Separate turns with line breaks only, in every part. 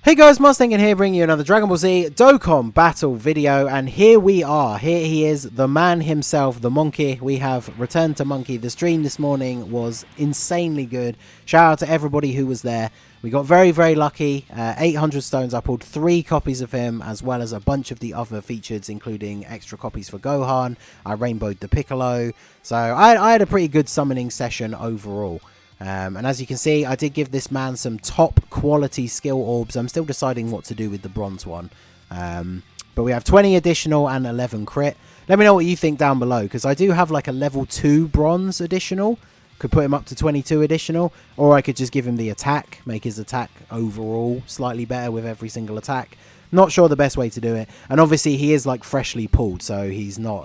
Hey guys, Mustang here bringing you another Dragon Ball Z Dokkan battle video, and here we are. Here he is, the man himself, the monkey. We have returned to Monkey. The stream this morning was insanely good. Shout out to everybody who was there. We got very, very lucky. 800 stones. I pulled 3 copies of him, as well as a bunch of the other features, including extra copies for Gohan. I rainbowed the Piccolo. So I had a pretty good summoning session overall. And as you can see, I did give this man some top quality skill orbs. I'm still deciding what to do with the bronze one. But we have 20 additional and 11 crit. Let me know what you think down below, because I do have like a level 2 bronze additional. Could put him up to 22 additional, or I could just give him the attack, make his attack overall slightly better with every single attack. Not sure the best way to do it. And obviously he is like freshly pulled, so he's not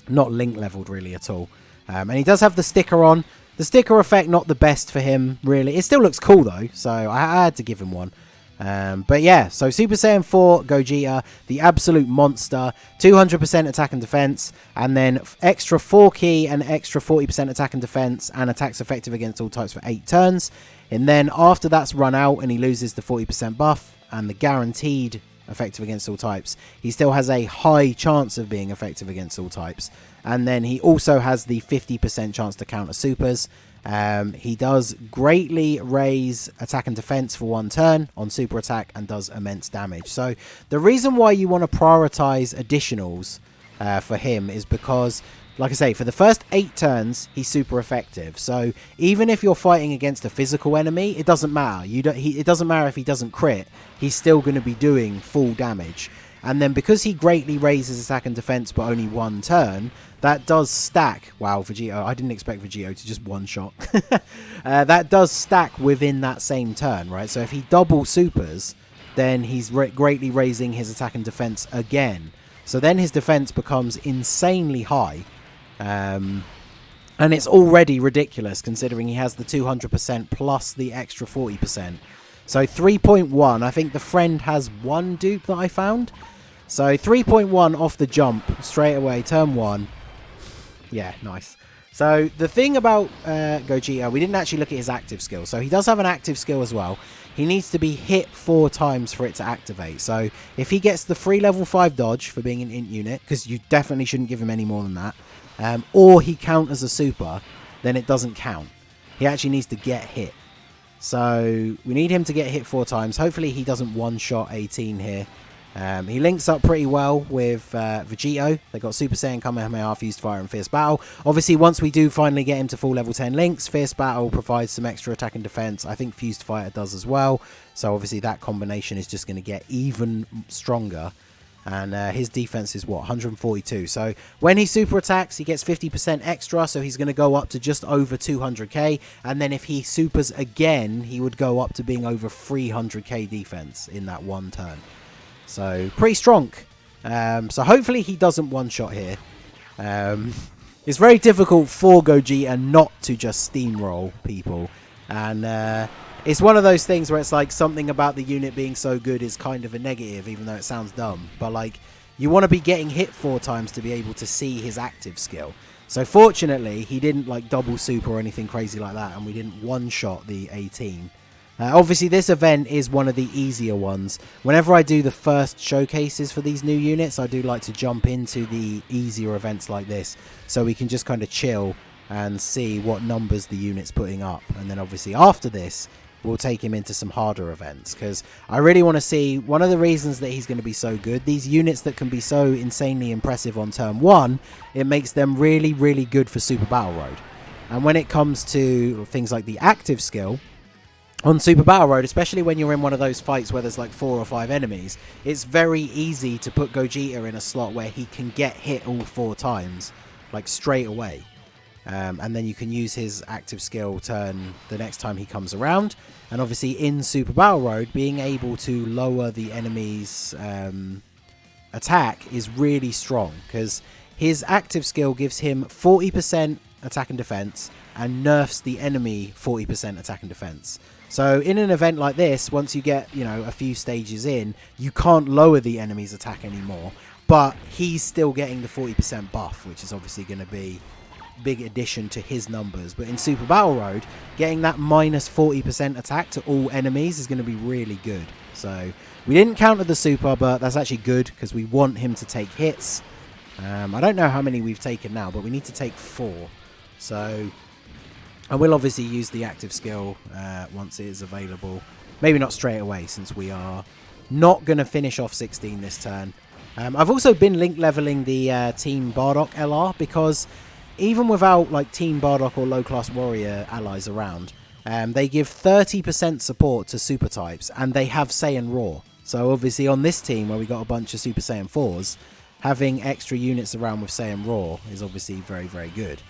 link leveled really at all. And he does have the sticker on. The sticker effect, not the best for him, really. It still looks cool, though, so I had to give him one. But yeah, so Super Saiyan 4 Gogeta, the absolute monster, 200% attack and defense, and then extra 4 key and extra 40% attack and defense, and attacks effective against all types for 8 turns. And then after that's run out and he loses the 40% buff and the guaranteed effective against all types, he still has a high chance of being effective against all types. And then he also has the 50% chance to counter supers. He does greatly raise attack and defense for 1 turn on super attack and does immense damage. So the reason why you want to prioritize additionals for him is because, like I say, for the first 8 turns, he's super effective. So even if you're fighting against a physical enemy, it doesn't matter. It doesn't matter if he doesn't crit. He's still going to be doing full damage. And then because he greatly raises attack and defense but only 1 turn, that does stack. Wow, Vegito. I didn't expect Vegito to just one-shot. That does stack within that same turn, right? So if he double supers, then he's greatly raising his attack and defense again. So then his defense becomes insanely high. And it's already ridiculous considering he has the 200% plus the extra 40%. So 3.1, I think the friend has 1 dupe that I found. So 3.1 off the jump, straight away, turn 1. Yeah, nice. So the thing about Gogeta, we didn't actually look at his active skill. So he does have an active skill as well. He needs to be hit 4 times for it to activate. So if he gets the free level 5 dodge for being an INT unit, because you definitely shouldn't give him any more than that, or he counters a super, then it doesn't count. He actually needs to get hit. So we need him to get hit 4 times. Hopefully he doesn't one-shot 18 here. He links up pretty well with Vegito. They got Super Saiyan, Kamehameha, Fused Fire, and Fierce Battle. Obviously, once we do finally get him to full level 10 links, Fierce Battle provides some extra attack and defense. I think Fused Fire does as well. So obviously that combination is just going to get even stronger. And his defense is what, 142. So when he super attacks, he gets 50% extra. So he's going to go up to just over 200k. And then if he supers again, he would go up to being over 300k defense in that 1 turn. So pretty strong. So hopefully he doesn't one-shot here. It's very difficult for Gogeta not to just steamroll people. And it's one of those things where it's like something about the unit being so good is kind of a negative, even though it sounds dumb. But like, you want to be getting hit 4 times to be able to see his active skill. So fortunately, he didn't like double super or anything crazy like that, and we didn't one-shot the 18. Obviously, this event is one of the easier ones. Whenever I do the first showcases for these new units, I do like to jump into the easier events like this, so we can just kind of chill and see what numbers the unit's putting up. And then obviously after this, we'll take him into some harder events, because I really want to see one of the reasons that he's going to be so good. These units that can be so insanely impressive on turn 1, it makes them really, really good for Super Battle Road. And when it comes to things like the active skill, on Super Battle Road, especially when you're in one of those fights where there's like 4 or 5 enemies, it's very easy to put Gogeta in a slot where he can get hit all 4 times, like straight away. And then you can use his active skill turn the next time he comes around. And obviously in Super Battle Road, being able to lower the enemy's attack is really strong, because his active skill gives him 40% attack and defense and nerfs the enemy 40% attack and defense. So in an event like this, once you get, you know, a few stages in, you can't lower the enemy's attack anymore, but he's still getting the 40% buff, which is obviously going to be big addition to his numbers. But in Super Battle Road, getting that minus 40% attack to all enemies is going to be really good. So we didn't counter the super, but that's actually good because we want him to take hits. I don't know how many we've taken now, but we need to take 4. So I will obviously use the active skill once it is available. Maybe not straight away, since we are not going to finish off 16 this turn. I've also been link leveling the Team Bardock LR, because even without like Team Bardock or low class warrior allies around, they give 30% support to super types, and they have Saiyan Raw. So obviously on this team where we got a bunch of Super Saiyan 4s, having extra units around with Saiyan Raw is obviously very, very good.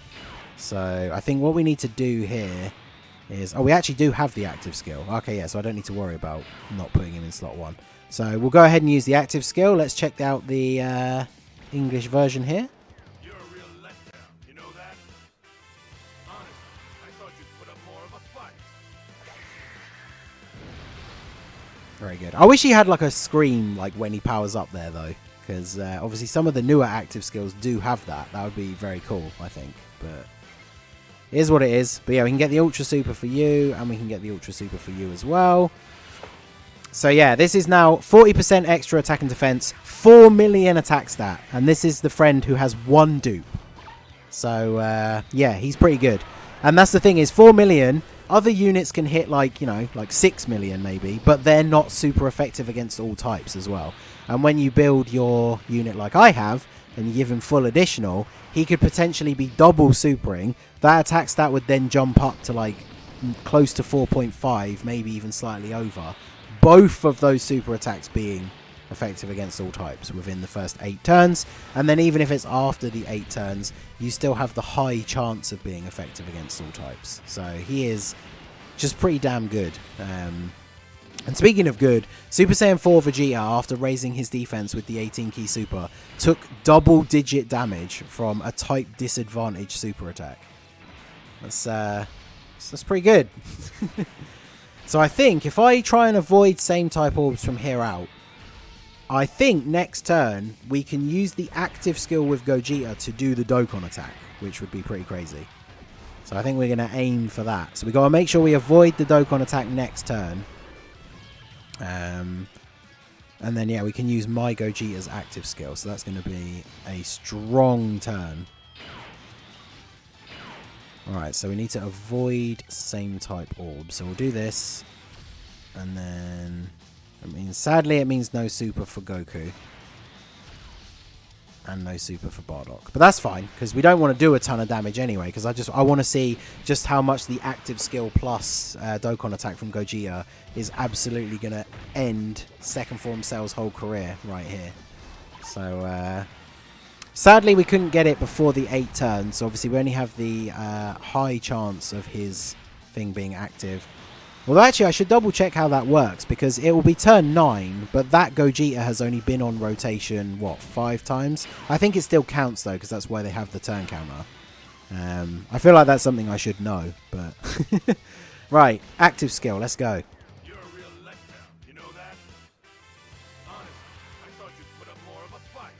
So I think what we need to do here is... Oh, we actually do have the active skill. Okay, yeah, so I don't need to worry about not putting him in slot 1. So we'll go ahead and use the active skill. Let's check out the English version here.
You're a real letdown, you know that? Honestly, I thought you'd put up more of a fight.
Very good. I wish he had like a scream like when he powers up there though, because obviously some of the newer active skills do have that. That would be very cool, I think. But it is what it is. But yeah, we can get the Ultra Super for you, and we can get the Ultra Super for you as well. So yeah, this is now 40% extra attack and defense, 4 million attack stat, and this is the friend who has 1 dupe. So yeah, he's pretty good. And that's the thing is, 4 million, other units can hit like, you know, like 6 million maybe, but they're not super effective against all types as well. And when you build your unit like I have, and you give him full additional, he could potentially be double supering. That attack stat would then jump up to like close to 4.5, maybe even slightly over. Both of those super attacks being effective against all types within the first 8 turns. And then even if it's after the 8 turns, you still have the high chance of being effective against all types. So he is just pretty damn good. And speaking of good, Super Saiyan 4 Vegeta, after raising his defense with the 18 key super, took double-digit damage from a type disadvantage super attack. That's pretty good. So I think if I try and avoid same type orbs from here out, I think next turn we can use the active skill with Gogeta to do the Dokkan attack, which would be pretty crazy. So I think we're going to aim for that. So we got to make sure we avoid the Dokkan attack next turn. And then, yeah, we can use my Gogeta's active skill. So that's going to be a strong turn. Alright, so we need to avoid same type orbs. So we'll do this. And then... sadly, it means no super for Goku. And no super for Bardock. But that's fine, because we don't want to do a ton of damage anyway. Because I want to see just how much the active skill plus Dokkan attack from Gogeta is absolutely going to end Second Form Cell's whole career right here. So, sadly, we couldn't get it before the 8 turns. So obviously, we only have the high chance of his thing being active. Well, actually, I should double check how that works, because it will be turn 9, but that Gogeta has only been on rotation, what, 5 times? I think it still counts, though, because that's why they have the turn counter. I feel like that's something I should know, but... Right, active skill, let's go.
You're a real letdown, you know that? Honestly, I thought you'd put up more of a fight.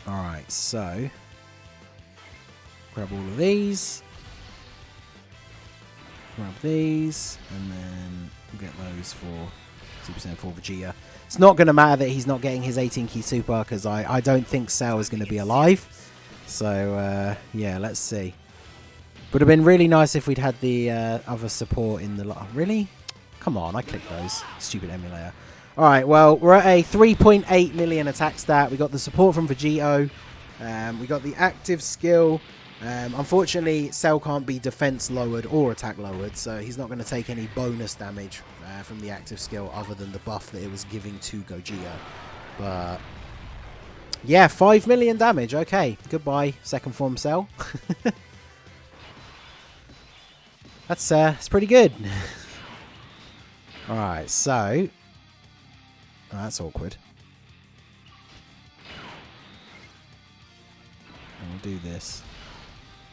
Alright, so... grab all of these. Grab these. And then we'll get those for Super Saiyan 4 Vegeta. It's not going to matter that he's not getting his 18 key super, because I don't think Cell is going to be alive. So, yeah, let's see. Would have been really nice if we'd had the other support in the... Really? Come on, I clicked those. Stupid emulator. Alright, well, we're at a 3.8 million attack stat. We got the support from Vegito. We got the active skill. Unfortunately, Cell can't be defense lowered or attack lowered, so he's not going to take any bonus damage from the active skill other than the buff that it was giving to Gogeta. But yeah, 5 million damage. Okay, goodbye, Second Form Cell. That's pretty good. All right, so that's awkward. And we'll do this.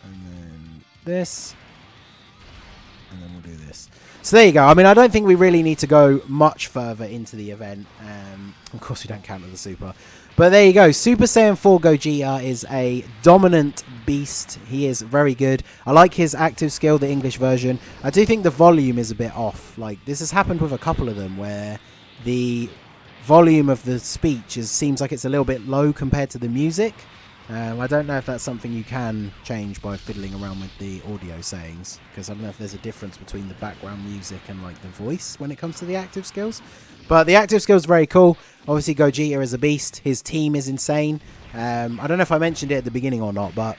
And then this. And then we'll do this. So there you go. I mean, I don't think we really need to go much further into the event. Of course, we don't counter the super. But there you go. Super Saiyan 4 Gogeta is a dominant beast. He is very good. I like his active skill, the English version. I do think the volume is a bit off. Like, this has happened with a couple of them where the volume of the speech seems like it's a little bit low compared to the music. I don't know if that's something you can change by fiddling around with the audio settings, because I don't know if there's a difference between the background music and like the voice when it comes to the active skills. But the active skills are very cool. Obviously, Gogeta is a beast. His team is insane. I don't know if I mentioned it at the beginning or not, but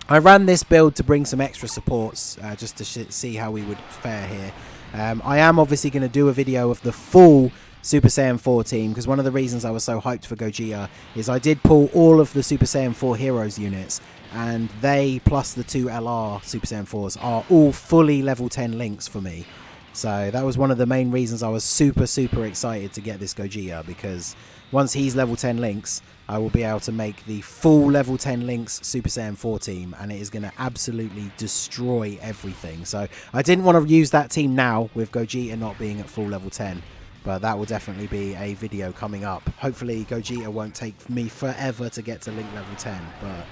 I ran this build to bring some extra supports just to see how we would fare here. I am obviously going to do a video of the full Super Saiyan 4 team, because one of the reasons I was so hyped for Gogeta is I did pull all of the Super Saiyan 4 Heroes units, and they plus the 2 LR Super Saiyan 4s are all fully level 10 links for me. So that was one of the main reasons I was super excited to get this Gogeta, because once he's level 10 links, I will be able to make the full level 10 links Super Saiyan 4 team, and it is going to absolutely destroy everything. So I didn't want to use that team now with Gogeta not being at full level 10. But that will definitely be a video coming up. Hopefully Gogeta won't take me forever to get to link level 10, but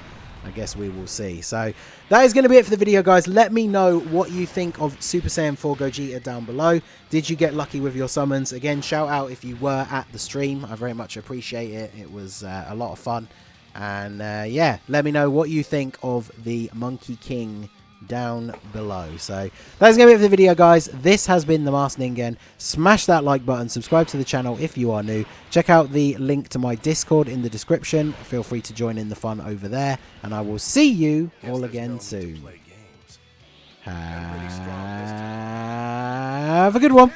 I guess we will see. So that is going to be it for the video, guys. Let me know what you think of Super Saiyan 4 Gogeta down below. Did you get lucky with your summons? Again, shout out if you were at the stream. I very much appreciate it. It was a lot of fun. And yeah, let me know what you think of the Monkey King down below. So that's gonna be it for the video, guys. This has been the Masked Ningen. Smash that like button, subscribe to the channel if you are new, check out the link to my Discord in the description. Feel free to join in the fun over there, and I will see you all again soon. Have a good one.